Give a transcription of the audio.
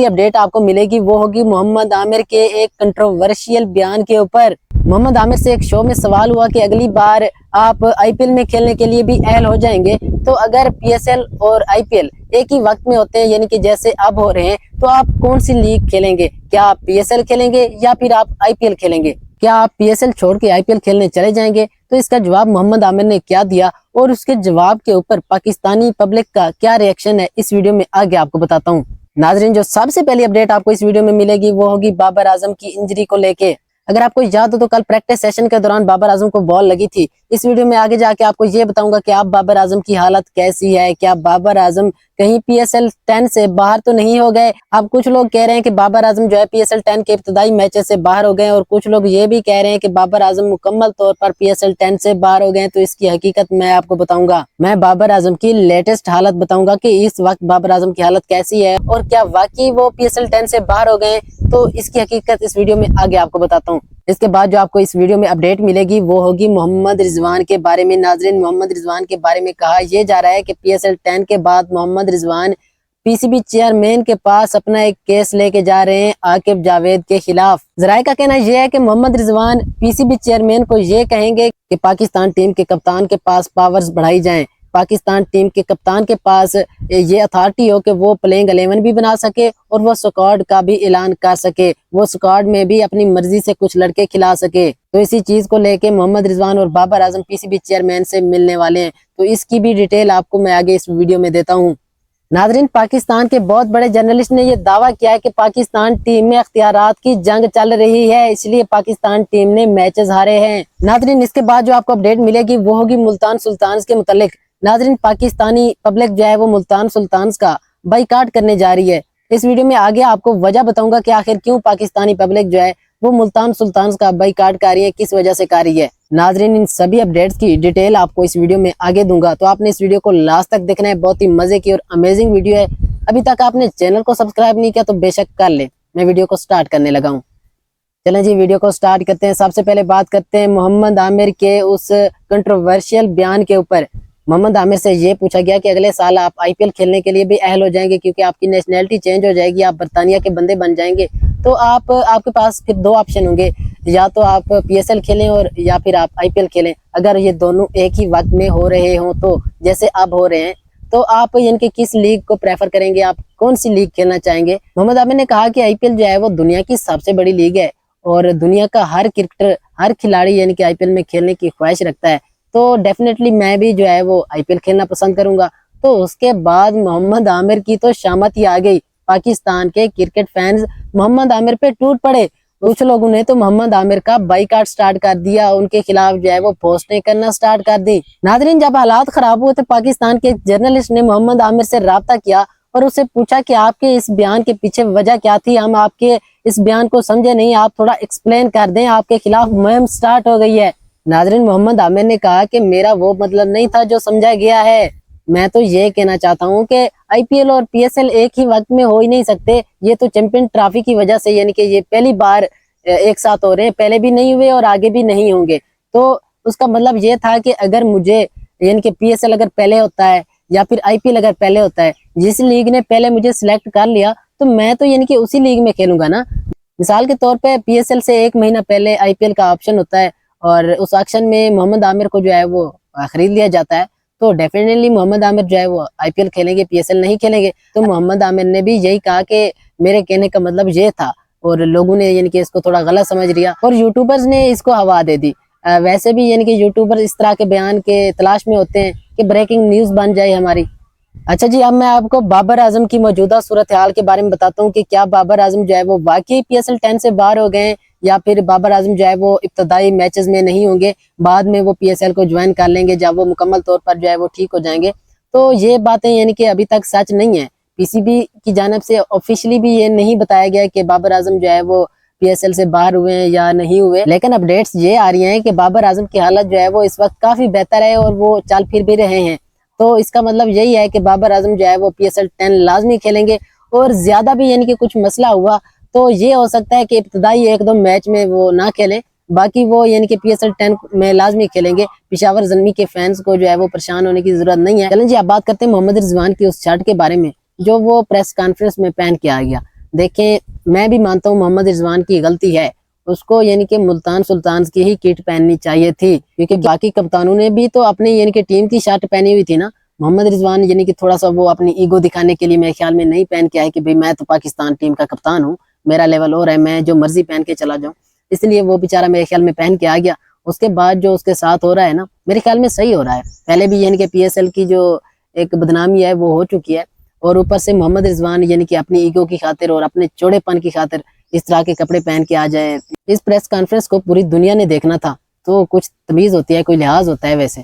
Update آپ کو ملے گی وہ ہوگی محمد عامر کے ایک کنٹروورشیل بیان کے اوپر۔ محمد عامر سے ایک شو میں سوال ہوا کہ اگلی بار آپ آئی پی ایل میں کھیلنے کے لیے بھی اہل ہو جائیں گے تو اگر پی ایس ایل اور آئی پی ایل ایک ہی وقت میں ہوتے ہیں یعنی کہ جیسے اب ہو رہے ہیں تو آپ کون سی لیگ کھیلیں گے؟ کیا آپ پی ایس ایل کھیلیں گے یا پھر آپ آئی پی ایل کھیلیں گے؟ کیا آپ پی ایس ایل چھوڑ کے آئی پی ایل کھیلنے چلے جائیں گے؟ تو اس کا جواب محمد عامر نے کیا دیا اور اس کے جواب کے اوپر پاکستانی پبلک کا کیا ری ایکشن ہے اس ویڈیو میں آگے آپ کو بتاتا ہوں۔ ناظرین، جو سب سے پہلی اپڈیٹ آپ کو اس ویڈیو میں ملے گی وہ ہوگی بابر اعظم کی انجری کو لے کے۔ اگر آپ کو یاد ہو تو کل پریکٹس سیشن کے دوران بابر اعظم کو بال لگی تھی۔ اس ویڈیو میں آگے جا کے آپ کو یہ بتاؤں گا کہ آپ بابر اعظم کی حالت کیسی ہے، کیا بابر اعظم کہیں پی ایس ایل 10 سے باہر تو نہیں ہو گئے۔ اب کچھ لوگ کہہ رہے ہیں کہ بابر اعظم جو ہے پی ایس ایل 10 کے ابتدائی میچز سے باہر ہو گئے اور کچھ لوگ یہ بھی کہہ رہے ہیں کہ بابر اعظم مکمل طور پر پی ایس ایل 10 سے باہر ہو گئے۔ تو اس کی حقیقت میں آپ کو بتاؤں گا، میں بابر اعظم کی لیٹسٹ حالت بتاؤں گا کہ اس وقت بابر اعظم کی حالت کیسی ہے اور کیا واقعی وہ پی ایس ایل 10 سے باہر ہو گئے۔ تو اس کی حقیقت اس ویڈیو میں آگے آپ کو بتاتا ہوں۔ اس کے بعد جو آپ کو اس ویڈیو میں اپڈیٹ ملے گی وہ ہوگی محمد رضوان کے بارے میں۔ ناظرین، محمد رضوان کے بارے میں کہا یہ جا رہا ہے کہ پی ایس ایل 10 کے بعد محمد رضوان پی سی بی چیئرمین کے پاس اپنا ایک کیس لے کے جا رہے ہیں عاقب جاوید کے خلاف۔ ذرائع کا کہنا یہ ہے کہ محمد رضوان پی سی بی چیئرمین کو یہ کہیں گے کہ پاکستان ٹیم کے کپتان کے پاس پاورز بڑھائی جائیں، پاکستان ٹیم کے کپتان کے پاس یہ اتھارٹی ہو کہ وہ پلینگ 11 بھی بنا سکے اور وہ سکواڈ کا بھی اعلان کر سکے، وہ سکواڈ میں بھی اپنی مرضی سے کچھ لڑکے کھلا سکے۔ تو اسی چیز کو لے کے محمد رضوان اور بابر اعظم پی سی بی چیئرمین سے ملنے والے ہیں۔ تو اس کی بھی ڈیٹیل آپ کو میں آگے اس ویڈیو میں دیتا ہوں۔ ناظرین، پاکستان کے بہت بڑے جرنلسٹ نے یہ دعویٰ کیا ہے کہ پاکستان ٹیم میں اختیارات کی جنگ چل رہی ہے، اس لیے پاکستان ٹیم نے میچز ہارے ہیں۔ ناظرین، اس کے بعد جو آپ کو اپڈیٹ ملے گی وہ ہوگی ملتان سلطانز کے متعلق۔ ناظرین، پاکستانی پبلک جو ہے وہ ملتان سلطانز کا بائیکاٹ کرنے جا رہی ہے۔ اس ویڈیو میں آگے آپ کو وجہ بتاؤں گا کہ آخر کیوں پاکستانی پبلک جو ہے وہ ملتان سلطانز کا بائیکاٹ کر رہی ہے، کس وجہ سے کر رہی ہے۔ ناظرین، ان سبھی اپڈیٹس کی ڈیٹیل آپ کو اس ویڈیو میں آگے دوں گا، تو آپ نے اس ویڈیو کو لاسٹ تک دیکھنا ہے، بہت ہی مزے کی اور امیزنگ ویڈیو ہے۔ ابھی تک آپ نے چینل کو سبسکرائب نہیں کیا تو بے شک کر لیں۔ میں ویڈیو کو سٹارٹ کرنے لگا ہوں۔ چلیں جی، ویڈیو کو سٹارٹ کرتے ہیں۔ سب سے پہلے بات کرتے ہیں محمد عامر کے اس کنٹروورشیل بیان کے اوپر۔ محمد عامر سے یہ پوچھا گیا کہ اگلے سال آپ آئی پی ایل کھیلنے کے لیے بھی اہل ہو جائیں گے کیونکہ آپ کی نیشنلٹی چینج ہو جائے گی، آپ برطانیہ کے بندے بن جائیں گے، تو آپ کے پاس پھر دو آپشن ہوں گے، یا تو آپ پی ایس ایل کھیلیں اور یا پھر آپ آئی پی ایل کھیلیں۔ اگر یہ دونوں ایک ہی وقت میں ہو رہے ہوں تو جیسے اب ہو رہے ہیں تو آپ یعنی کہ کس لیگ کو پریفر کریں گے، آپ کون سی لیگ کھیلنا چاہیں گے؟ محمد عامر نے کہا کہ آئی پی ایل جو ہے وہ دنیا کی سب سے بڑی لیگ ہے اور دنیا کا ہر کرکٹر، ہر کھلاڑی یعنی کہ آئی پی ایل میں کھیلنے کی خواہش رکھتا ہے، تو ڈیفینیٹلی میں بھی جو ہے وہ آئی پی ایل کھیلنا پسند کروں گا۔ تو اس کے بعد محمد عامر کی تو شامت ہی آ گئی، پاکستان کے کرکٹ فینز محمد عامر پہ ٹوٹ پڑے۔ کچھ لوگوں نے تو محمد عامر کا بائیکاٹ سٹارٹ کر دیا، ان کے خلاف جو ہے وہ پوسٹیں کرنا سٹارٹ کر دی۔ ناظرین، جب حالات خراب ہوئے تو پاکستان کے جرنلسٹ نے محمد عامر سے رابطہ کیا اور اسے پوچھا کہ آپ کے اس بیان کے پیچھے وجہ کیا تھی، ہم آپ کے اس بیان کو سمجھے نہیں، آپ تھوڑا ایکسپلین کر دیں، آپ کے خلاف مہم سٹارٹ ہو گئی ہے۔ ناظرین، محمد عامر نے کہا کہ میرا وہ مطلب نہیں تھا جو سمجھا گیا ہے، میں تو یہ کہنا چاہتا ہوں کہ آئی پی ایل اور پی ایس ایل ایک ہی وقت میں ہو ہی نہیں سکتے، یہ تو چیمپئن ٹرافی کی وجہ سے یعنی کہ یہ پہلی بار ایک ساتھ ہو رہے ہیں، پہلے بھی نہیں ہوئے اور آگے بھی نہیں ہوں گے۔ تو اس کا مطلب یہ تھا کہ اگر مجھے یعنی کہ پی ایس ایل اگر پہلے ہوتا ہے یا پھر آئی پی ایل اگر پہلے ہوتا ہے، جس لیگ نے پہلے مجھے سلیکٹ کر لیا تو میں تو یعنی کہ اسی لیگ میں کھیلوں گا نا۔ مثال کے طور پہ پی ایس ایل سے ایک مہینہ پہلے آئی پی ایل کا آپشن ہوتا ہے اور اس آکشن میں محمد عامر کو جو ہے وہ خرید لیا جاتا ہے، تو ڈیفینیٹلی محمد عامر جو ہے وہ آئی پی ایل کھیلیں گے، پی ایس ایل نہیں کھیلیں گے۔ تو محمد عامر نے بھی یہی کہا کہ میرے کہنے کا مطلب یہ تھا، اور لوگوں نے یعنی کہ اس کو تھوڑا غلط سمجھ لیا اور یوٹیوبرز نے اس کو ہوا دے دی۔ ویسے بھی یعنی کہ یوٹیوبر اس طرح کے بیان کے تلاش میں ہوتے ہیں کہ بریکنگ نیوز بن جائے ہماری۔ اچھا جی، اب میں آپ کو بابر اعظم کی موجودہ صورتحال کے بارے میں بتاتا ہوں کہ کیا بابر اعظم جو ہے وہ واقعی پی ایس ایل 10 سے باہر ہو گئے ہیں یا پھر بابر اعظم جو ہے وہ ابتدائی میچز میں نہیں ہوں گے، بعد میں وہ پی ایس ایل کو جوائن کر لیں گے جب وہ مکمل طور پر جو ہے وہ ٹھیک ہو جائیں گے۔ تو یہ باتیں یعنی کہ ابھی تک سچ نہیں ہے، پی سی بی کی جانب سے آفیشلی بھی یہ نہیں بتایا گیا کہ بابر اعظم جو ہے وہ پی ایس ایل سے باہر ہوئے ہیں یا نہیں ہوئے، لیکن اپڈیٹس یہ آ رہی ہیں کہ بابر اعظم کی حالت جو ہے وہ اس وقت کافی بہتر ہے اور وہ چل پھر بھی رہے ہیں۔ تو اس کا مطلب یہی ہے کہ بابر اعظم جو ہے وہ پی ایس ایل 10 لازمی کھیلیں گے، اور زیادہ بھی یعنی کہ کچھ مسئلہ ہوا تو یہ ہو سکتا ہے کہ ابتدائی ایک دو میچ میں وہ نہ کھیلیں، باقی وہ یعنی کہ پی ایس ایل 10 میں لازمی کھیلیں گے۔ پشاور زلمی کے فینس کو جو ہے وہ پریشان ہونے کی ضرورت نہیں ہے۔ چلیں جی، اب بات کرتے ہیں محمد رضوان کی اس شرٹ کے بارے میں جو وہ پریس کانفرنس میں پہن کے آ گیا۔ دیکھیں میں بھی مانتا ہوں محمد رضوان کی غلطی ہے، اس کو یعنی کہ ملتان سلطانز کی ہی کٹ پہننی چاہیے تھی، کیونکہ باقی کپتانوں نے بھی تو اپنی یعنی کہ ٹیم کی شرٹ پہنی ہوئی تھی نا۔ محمد رضوان یعنی کہ تھوڑا سا وہ اپنی ایگو دکھانے کے لیے میرے خیال میں نہیں پہن کے آئے کہ بھئی میں تو پاکستان ٹیم کا کپتان ہوں، میرا لیول اور ہے، میں جو مرضی پہن کے چلا جاؤں، اس لیے وہ بیچارہ میرے خیال میں پہن کے آ گیا۔ اس کے بعد جو اس کے ساتھ ہو رہا ہے نا، میرے خیال میں صحیح ہو رہا ہے۔ پہلے بھی یعنی کہ پی ایس ایل کی جو ایک بدنامی ہے وہ ہو چکی ہے، اور اوپر سے محمد رضوان یعنی کہ اپنی ایگو کی خاطر اور اپنے چوڑے پن کی خاطر اس طرح کے کپڑے پہن کے آ جائے۔ اس پریس کانفرنس کو پوری دنیا نے دیکھنا تھا، تو کچھ تمیز ہوتی ہے، کوئی لحاظ ہوتا ہے ویسے۔